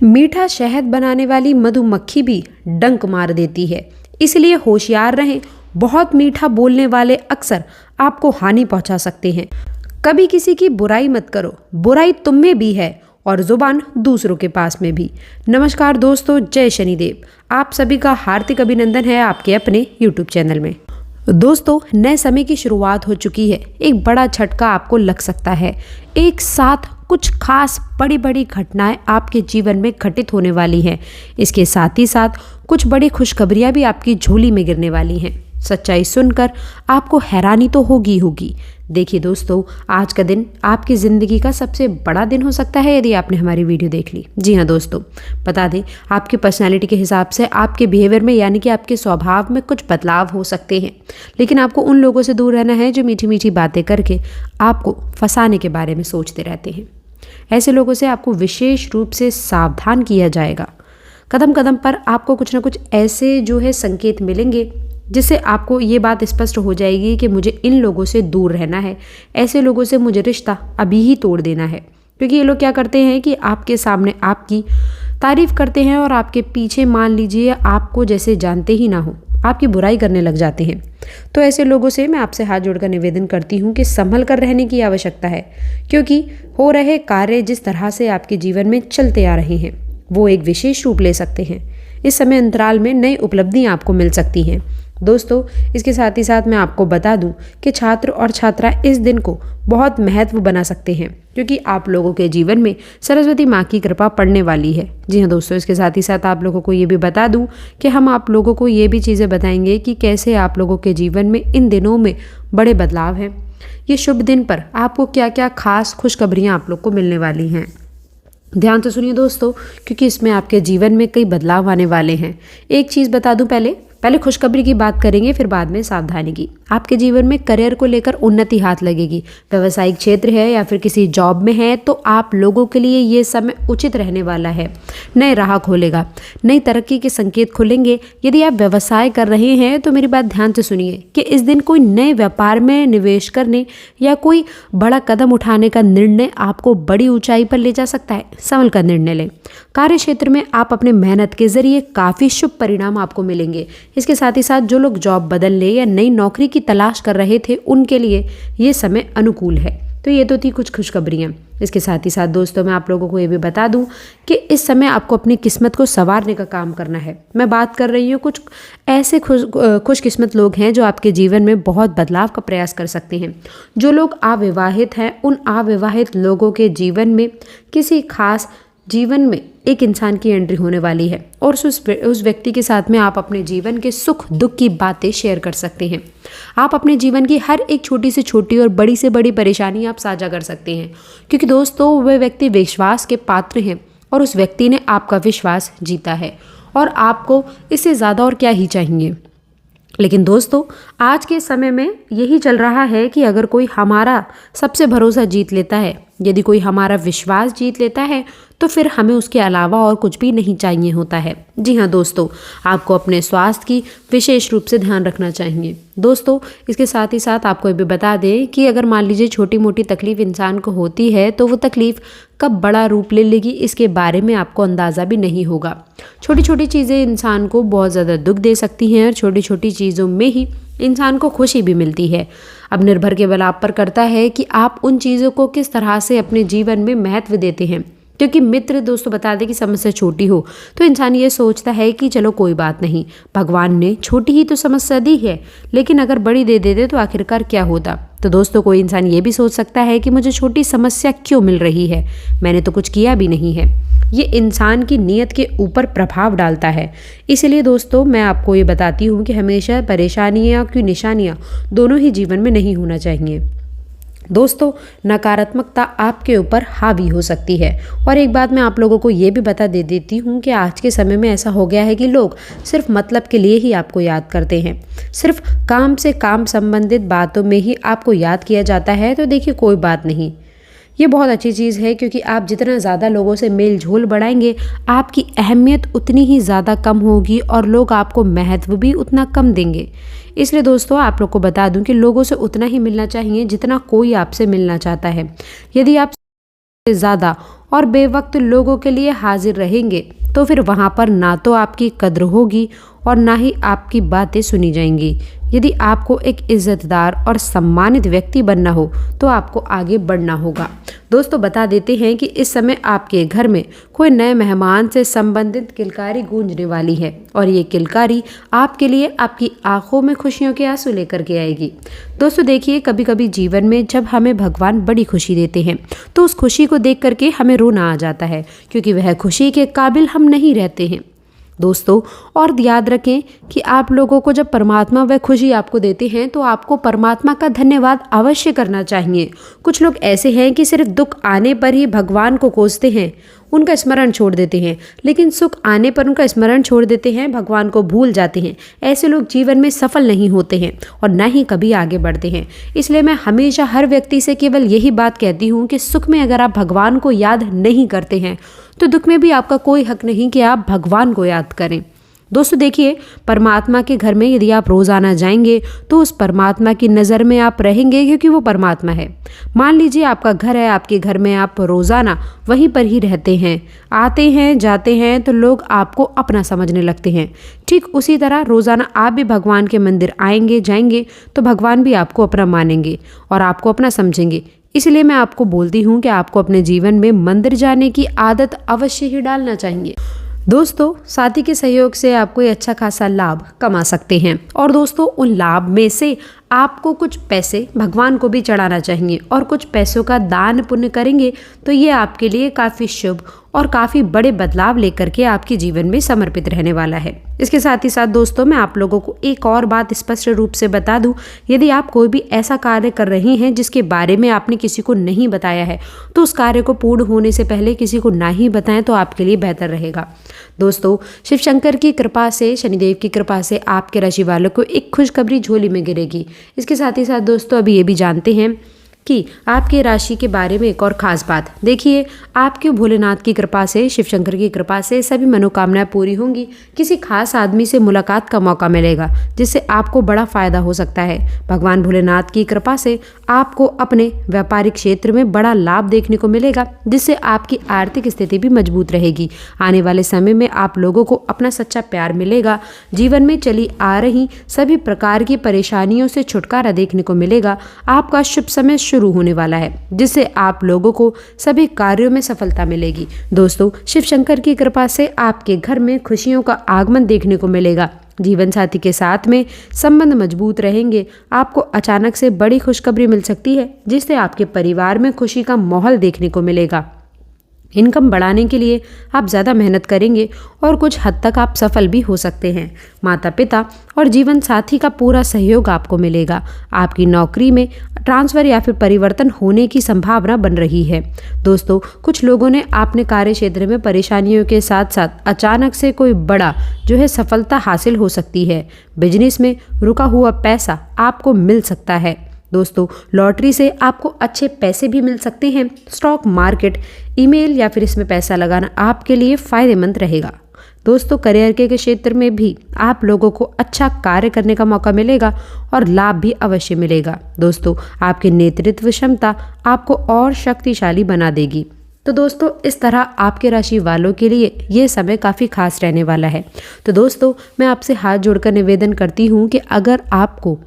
मीठा शहद बनाने वाली मधुमक्खी भी डंक मार देती है, इसलिए होशियार रहें। बहुत मीठा बोलने वाले अक्सर आपको हानि पहुंचा सकते हैं। कभी किसी की बुराई मत करो, बुराई तुम में भी है और जुबान दूसरों के पास में भी। नमस्कार दोस्तों, जय शनिदेव। आप सभी का हार्दिक अभिनंदन है आपके अपने YouTube चैनल में। दोस्तों, नए समय की शुरुआत हो चुकी है। एक बड़ा झटका आपको लग सकता है। एक साथ कुछ खास बड़ी बड़ी घटनाएं आपके जीवन में घटित होने वाली हैं। इसके साथ ही साथ कुछ बड़ी खुशखबरियां भी आपकी झोली में गिरने वाली हैं। सच्चाई सुनकर आपको हैरानी तो होगी। देखिए दोस्तों, आज का दिन आपकी ज़िंदगी का सबसे बड़ा दिन हो सकता है यदि आपने हमारी वीडियो देख ली। जी हाँ दोस्तों, बता दें आपकी पर्सनालिटी के हिसाब से आपके बिहेवियर में यानी कि आपके स्वभाव में कुछ बदलाव हो सकते हैं, लेकिन आपको उन लोगों से दूर रहना है जो मीठी मीठी बातें करके आपको फंसाने के बारे में सोचते रहते हैं। ऐसे लोगों से आपको विशेष रूप से सावधान किया जाएगा। कदम कदम पर आपको कुछ ना कुछ ऐसे संकेत मिलेंगे जिससे आपको ये बात स्पष्ट हो जाएगी कि मुझे इन लोगों से दूर रहना है, ऐसे लोगों से मुझे रिश्ता अभी ही तोड़ देना है। क्योंकि ये लोग क्या करते हैं कि आपके सामने आपकी तारीफ करते हैं और आपके पीछे मान लीजिए आपको जैसे जानते ही ना हो, आपकी बुराई करने लग जाते हैं। तो ऐसे लोगों से मैं आपसे हाथ जोड़कर निवेदन करती हूँ कि संभल कर रहने की आवश्यकता है, क्योंकि हो रहे कार्य जिस तरह से आपके जीवन में चलते आ रहे हैं वो एक विशेष रूप ले सकते हैं। इस समय अंतराल में नई उपलब्धियाँ आपको मिल सकती हैं। दोस्तों, इसके साथ ही साथ मैं आपको बता दूं कि छात्र और छात्रा इस दिन को बहुत महत्व बना सकते हैं, क्योंकि आप लोगों के जीवन में सरस्वती माँ की कृपा पड़ने वाली है। जी हाँ दोस्तों, इसके साथ ही साथ आप लोगों को ये भी बता दूं कि हम आप लोगों को ये भी चीज़ें बताएंगे कि कैसे आप लोगों के जीवन में इन दिनों में बड़े बदलाव हैं। ये शुभ दिन पर आपको क्या क्या खास खुशखबरियाँ आप लोग को मिलने वाली हैं। ध्यान से सुनिए दोस्तों, क्योंकि इसमें आपके जीवन में कई बदलाव आने वाले हैं। एक चीज़ बता दूं, पहले खुशखबरी की बात करेंगे, फिर बाद में सावधानी की। आपके जीवन में करियर को लेकर उन्नति हाथ लगेगी। व्यावसायिक क्षेत्र है या फिर किसी जॉब में है तो आप लोगों के लिए ये समय उचित रहने वाला है। नए राह खोलेगा, नई तरक्की के संकेत खुलेंगे। यदि आप व्यवसाय कर रहे हैं तो मेरी बात ध्यान से सुनिए कि इस दिन कोई नए व्यापार में निवेश करने या कोई बड़ा कदम उठाने का निर्णय आपको बड़ी ऊंचाई पर ले जा सकता है। संभल कर निर्णय लें। कार्य क्षेत्र में आप अपने मेहनत के जरिए काफ़ी शुभ परिणाम आपको मिलेंगे। इसके साथ ही साथ जो लोग जॉब बदल ले या नई नौकरी की तलाश कर रहे थे उनके लिए ये समय अनुकूल है। तो ये तो थी कुछ खुशखबरियाँ। इसके साथ ही साथ दोस्तों, मैं आप लोगों को ये भी बता दूं कि इस समय आपको अपनी किस्मत को संवारने का काम करना है। मैं बात कर रही हूँ कुछ ऐसे खुशकिस्मत लोग हैं जो आपके जीवन में बहुत बदलाव का प्रयास कर सकते हैं। जो लोग अविवाहित हैं, उन अविवाहित लोगों के जीवन में किसी खास जीवन में एक इंसान की एंट्री होने वाली है और उस व्यक्ति के साथ में आप अपने जीवन के सुख दुख की बातें शेयर कर सकते हैं। आप अपने जीवन की हर एक छोटी से छोटी और बड़ी से बड़ी परेशानी आप साझा कर सकते हैं, क्योंकि दोस्तों वह व्यक्ति विश्वास के पात्र हैं और उस व्यक्ति ने आपका विश्वास जीता है और आपको इससे ज़्यादा और क्या ही चाहिए। लेकिन दोस्तों, आज के समय में यही चल रहा है कि अगर कोई हमारा सबसे भरोसा जीत लेता है, यदि कोई हमारा विश्वास जीत लेता है तो फिर हमें उसके अलावा और कुछ भी नहीं चाहिए होता है। जी हाँ दोस्तों, आपको अपने स्वास्थ्य की विशेष रूप से ध्यान रखना चाहिए। दोस्तों, इसके साथ ही साथ आपको ये भी बता दें कि अगर मान लीजिए छोटी मोटी तकलीफ इंसान को होती है तो वो तकलीफ कब बड़ा रूप ले लेगी इसके बारे में आपको अंदाज़ा भी नहीं होगा। छोटी छोटी चीज़ें इंसान को बहुत ज़्यादा दुख दे सकती हैं और छोटी छोटी चीज़ों में ही इंसान को खुशी भी मिलती है। अब निर्भर केवल आप पर करता है कि आप उन चीज़ों को किस तरह से अपने जीवन में महत्व देते हैं। क्योंकि मित्र दोस्तों बता दें कि समस्या छोटी हो तो इंसान ये सोचता है कि चलो कोई बात नहीं, भगवान ने छोटी ही तो समस्या दी है, लेकिन अगर बड़ी दे देते तो आखिरकार क्या होता। तो दोस्तों, कोई इंसान ये भी सोच सकता है कि मुझे छोटी समस्या क्यों मिल रही है, मैंने तो कुछ किया भी नहीं है। ये इंसान की नीयत के ऊपर प्रभाव डालता है। इसलिए दोस्तों, मैं आपको ये बताती हूँ कि हमेशा परेशानियाँ की निशानियाँ दोनों ही जीवन में नहीं होना चाहिए। दोस्तों, नकारात्मकता आपके ऊपर हावी हो सकती है। और एक बात मैं आप लोगों को ये भी बता दे देती हूँ कि आज के समय में ऐसा हो गया है कि लोग सिर्फ मतलब के लिए ही आपको याद करते हैं। सिर्फ काम से काम संबंधित बातों में ही आपको याद किया जाता है। तो देखिए, कोई बात नहीं, ये बहुत अच्छी चीज़ है, क्योंकि आप जितना ज़्यादा लोगों से मेल झोल बढ़ाएंगे आपकी अहमियत उतनी ही ज़्यादा कम होगी और लोग आपको महत्व भी उतना कम देंगे। इसलिए दोस्तों, आप लोग को बता दूं कि लोगों से उतना ही मिलना चाहिए जितना कोई आपसे मिलना चाहता है। यदि आप ज़्यादा और बेवक्त लोगों के लिए हाजिर रहेंगे तो फिर वहाँ पर ना तो आपकी कद्र होगी और ना ही आपकी बातें सुनी जाएंगी। यदि आपको एक इज्जतदार और सम्मानित व्यक्ति बनना हो तो आपको आगे बढ़ना होगा। दोस्तों बता देते हैं कि इस समय आपके घर में कोई नए मेहमान से संबंधित किलकारी गूंजने वाली है और ये किलकारी आपके लिए आपकी आंखों में खुशियों के आंसू लेकर के आएगी। दोस्तों देखिए, कभी कभी जीवन में जब हमें भगवान बड़ी खुशी देते हैं तो उस खुशी को देख करके हमें रोना आ जाता है, क्योंकि वह खुशी के काबिल हम नहीं रहते हैं। दोस्तों और याद रखें कि आप लोगों को जब परमात्मा वह खुशी आपको देते हैं तो आपको परमात्मा का धन्यवाद अवश्य करना चाहिए। कुछ लोग ऐसे हैं कि सिर्फ दुख आने पर ही भगवान को कोसते हैं, उनका स्मरण छोड़ देते हैं, लेकिन सुख आने पर उनका स्मरण छोड़ देते हैं, भगवान को भूल जाते हैं। ऐसे लोग जीवन में सफल नहीं होते हैं और ना ही कभी आगे बढ़ते हैं। इसलिए मैं हमेशा हर व्यक्ति से केवल यही बात कहती हूँ कि सुख में अगर आप भगवान को याद नहीं करते हैं तो दुख में भी आपका कोई हक नहीं कि आप भगवान को याद करें। दोस्तों देखिए, परमात्मा के घर में यदि आप रोज़ाना जाएंगे तो उस परमात्मा की नज़र में आप रहेंगे, क्योंकि वो परमात्मा है। मान लीजिए आपका घर है, आपके घर में आप रोज़ाना वहीं पर ही रहते हैं, आते हैं जाते हैं तो लोग आपको अपना समझने लगते हैं। ठीक उसी तरह रोज़ाना आप भी भगवान के मंदिर आएंगे जाएंगे तो भगवान भी आपको अपना मानेंगे और आपको अपना समझेंगे। इसलिए मैं आपको बोलती हूँ कि आपको अपने जीवन में मंदिर जाने की आदत अवश्य ही डालना चाहिए। दोस्तों साथी के सहयोग से आप कोई अच्छा खासा लाभ कमा सकते हैं और दोस्तों उन लाभ में से आपको कुछ पैसे भगवान को भी चढ़ाना चाहिए और कुछ पैसों का दान पुण्य करेंगे तो ये आपके लिए काफ़ी शुभ और काफ़ी बड़े बदलाव लेकर के आपके जीवन में समर्पित रहने वाला है। इसके साथ ही साथ दोस्तों मैं आप लोगों को एक और बात स्पष्ट रूप से बता दूं, यदि आप कोई भी ऐसा कार्य कर रहे हैं जिसके बारे में आपने किसी को नहीं बताया है तो उस कार्य को पूर्ण होने से पहले किसी को ना ही बताएं तो आपके लिए बेहतर रहेगा। दोस्तों शिव शंकर की कृपा से, शनिदेव की कृपा से आपके राशि वालों को एक खुशखबरी झोली में गिरेगी। इसके साथ ही साथ दोस्तों अभी ये भी जानते हैं कि आपके राशि के बारे में एक और खास बात। देखिए, आपके भोलेनाथ की कृपा से, शिव शंकर की कृपा से सभी मनोकामनाएं पूरी होंगी। किसी खास आदमी से मुलाकात का मौका मिलेगा जिससे आपको बड़ा फायदा हो सकता है। भगवान भोलेनाथ की कृपा से आपको अपने व्यापारिक क्षेत्र में बड़ा लाभ देखने को मिलेगा जिससे आपकी आर्थिक स्थिति भी मजबूत रहेगी। आने वाले समय में आप लोगों को अपना सच्चा प्यार मिलेगा। जीवन में चली आ रही सभी प्रकार की परेशानियों से छुटकारा देखने को मिलेगा। आपका शुभ समय शुरू होने वाला है जिससे आप लोगों को सभी कार्यों में सफलता मिलेगी। दोस्तों शिव शंकर की कृपा से आपके घर में खुशियों का आगमन देखने को मिलेगा। जीवन साथी के साथ में संबंध मजबूत रहेंगे। आपको अचानक से बड़ी खुशखबरी मिल सकती है जिससे आपके परिवार में खुशी का माहौल देखने को मिलेगा। इनकम बढ़ाने के लिए आप ज़्यादा मेहनत करेंगे और कुछ हद तक आप सफल भी हो सकते हैं। माता पिता और जीवन साथी का पूरा सहयोग आपको मिलेगा। आपकी नौकरी में ट्रांसफ़र या फिर परिवर्तन होने की संभावना बन रही है। दोस्तों कुछ लोगों ने अपने कार्य क्षेत्र में परेशानियों के साथ साथ अचानक से कोई बड़ा सफलता हासिल हो सकती है। बिजनेस में रुका हुआ पैसा आपको मिल सकता है। दोस्तों लॉटरी से आपको अच्छे पैसे भी मिल सकते हैं। स्टॉक मार्केट, ईमेल या फिर इसमें पैसा लगाना आपके लिए फ़ायदेमंद रहेगा। दोस्तों करियर के क्षेत्र में भी आप लोगों को अच्छा कार्य करने का मौका मिलेगा और लाभ भी अवश्य मिलेगा। दोस्तों आपकी नेतृत्व क्षमता आपको और शक्तिशाली बना देगी। तो दोस्तों इस तरह आपके राशि वालों के लिए ये समय काफ़ी खास रहने वाला है। तो दोस्तों मैं आपसे हाथ जोड़कर निवेदन करती हूँ कि अगर आपको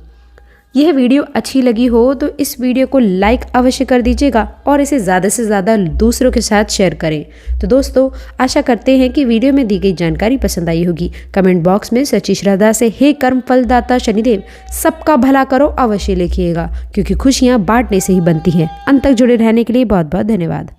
यह वीडियो अच्छी लगी हो तो इस वीडियो को लाइक अवश्य कर दीजिएगा और इसे ज़्यादा से ज़्यादा दूसरों के साथ शेयर करें। तो दोस्तों आशा करते हैं कि वीडियो में दी गई जानकारी पसंद आई होगी। कमेंट बॉक्स में सच्ची श्रद्धा से हे कर्म फलदाता शनिदेव सबका भला करो अवश्य लिखिएगा, क्योंकि खुशियाँ बांटने से ही बनती हैं। अंत तक जुड़े रहने के लिए बहुत बहुत धन्यवाद।